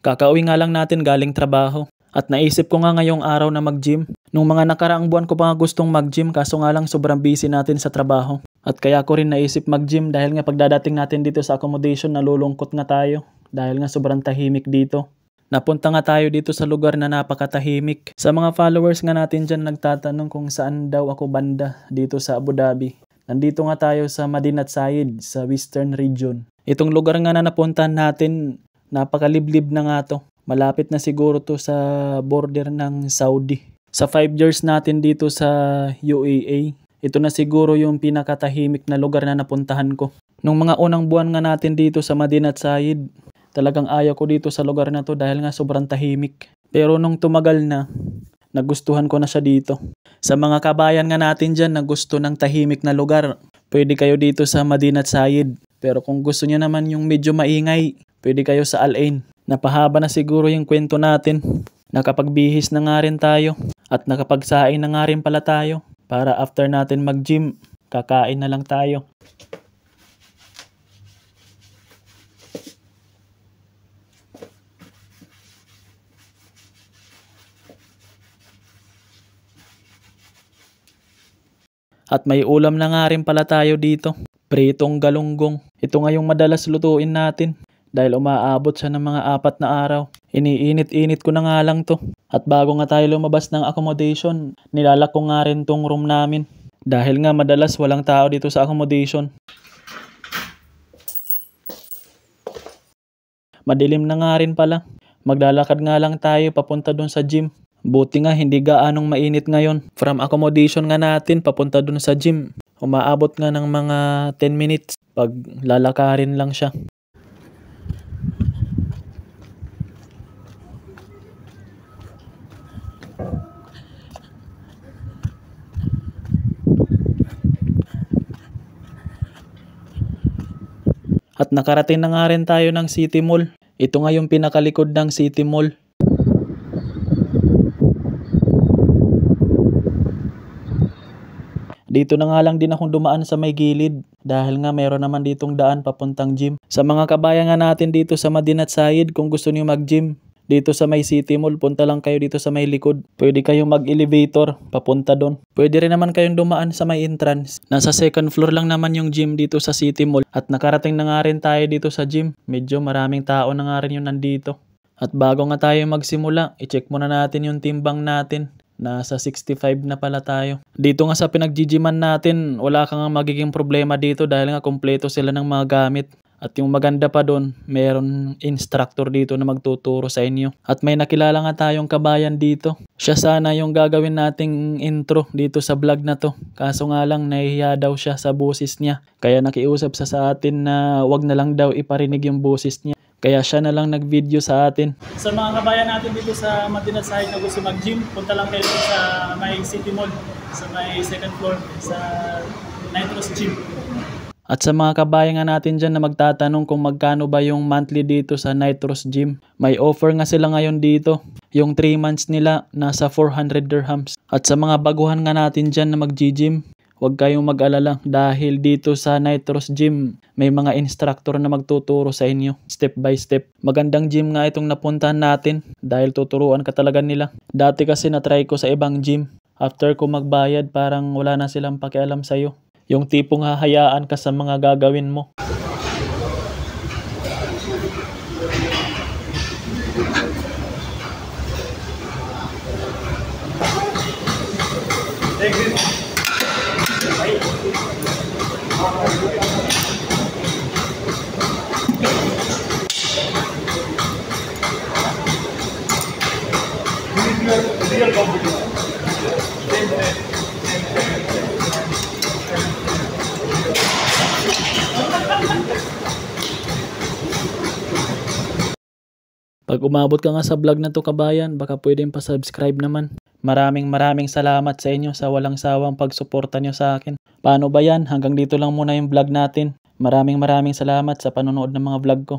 Kakauwi nga lang natin galing trabaho. At naisip ko nga ngayong araw na mag-gym. Nung mga nakaraang buwan ko pa nga gustong mag-gym kaso nga lang sobrang busy natin sa trabaho. At kaya ko rin naisip mag-gym dahil nga pagdadating natin dito sa accommodation nalulungkot nga tayo. Dahil nga sobrang tahimik dito. Napunta nga tayo dito sa lugar na napakatahimik. Sa mga followers nga natin dyan nagtatanong kung saan daw ako banda dito sa Abu Dhabi. Nandito nga tayo sa Madinat Zayed sa Western Region. Itong lugar nga na napuntahan natin, napakaliblib na nga to. Malapit na siguro to sa border ng Saudi. Sa 5 years natin dito sa UAE, ito na siguro yung pinakatahimik na lugar na napuntahan ko. Nung mga unang buwan nga natin dito sa Madinat Zayed, talagang ayaw ko dito sa lugar na to dahil nga sobrang tahimik. Pero nung tumagal na, nagustuhan ko na siya dito. Sa mga kabayan nga natin dyan na gusto ng tahimik na lugar, pwede kayo dito sa Madinat Zayed. Pero kung gusto niyo naman yung medyo maingay, pwede kayo sa Al Ain. Napahaba na siguro yung kwento natin. Nakapagbihis na nga rin tayo at nakapagsaing na nga rin pala tayo para after natin mag-gym, kakain na lang tayo. At may ulam na nga rin pala tayo dito. Pritong galunggong. Ito nga yung madalas lutuin natin. Dahil umaabot siya ng mga 4 na araw. Iniinit-init ko na nga lang to. At bago nga tayo lumabas ng accommodation, nilalak ko nga rin tong room namin. Dahil nga madalas walang tao dito sa accommodation. Madilim na nga rin pala. Maglalakad nga lang tayo papunta dun sa gym. Buti nga hindi gaanong mainit ngayon. From accommodation nga natin papunta dun sa gym. Umaabot nga ng mga 10 minutes pag lalakarin lang siya. At nakarating na nga rin tayo ng City Mall. Ito nga yung pinakalikod ng City Mall. Dito na nga lang din akong dumaan sa may gilid dahil nga meron naman ditong daan papuntang gym. Sa mga kabayan nga natin dito sa Madinat Zayed, kung gusto niyo mag-gym, dito sa may City Mall, punta lang kayo dito sa may likod. Pwede kayong mag-elevator, papunta doon. Pwede rin naman kayong dumaan sa may entrance. Nasa 2nd floor lang naman yung gym dito sa City Mall. At nakarating na nga rin tayo dito sa gym. Medyo maraming tao na nga rin yung nandito. At bago nga tayo magsimula, i-check muna natin yung timbang natin. Nasa 65 na pala tayo. Dito nga sa pinag-gyman natin, wala kang magiging problema dito dahil nga kompleto sila ng mga gamit. At yung maganda pa doon, meron instructor dito na magtuturo sa inyo. At may nakilala nga tayong kabayan dito. Siya sana yung gagawin nating intro dito sa vlog na to. Kaso nga lang, nahihiya daw siya sa boses niya. Kaya nakiusap sa atin na wag na lang daw iparinig yung boses niya. Kaya siya na lang nag-video sa atin. Sa mga kabayan natin dito sa Madinat Zayed na gusto mag-gym, punta lang kayo sa may City Mall, sa may 2nd floor, sa Nitros Gym. At sa mga kabayan nga natin dyan na magtatanong kung magkano ba yung monthly dito sa Nitros Gym, may offer nga sila ngayon dito. Yung 3 months nila, nasa 400 dirhams. At sa mga baguhan nga natin dyan na mag-gym, huwag kayong mag-alala dahil dito sa Nitros Gym, may mga instructor na magtuturo sa inyo step by step. Magandang gym nga itong napuntahan natin dahil tuturuan ka talaga nila. Dati kasi na-try ko sa ibang gym. After ko magbayad, parang wala na silang pakialam sa'yo. Yung tipong hahayaan ka sa mga gagawin mo. Pag umabot ka nga sa vlog na to kabayan, baka pwedeng pa-subscribe naman. Maraming salamat sa inyo sa walang sawang pagsuporta nyo sa akin. Paano ba yan? Hanggang dito lang muna yung vlog natin. Maraming salamat sa panonood ng mga vlog ko.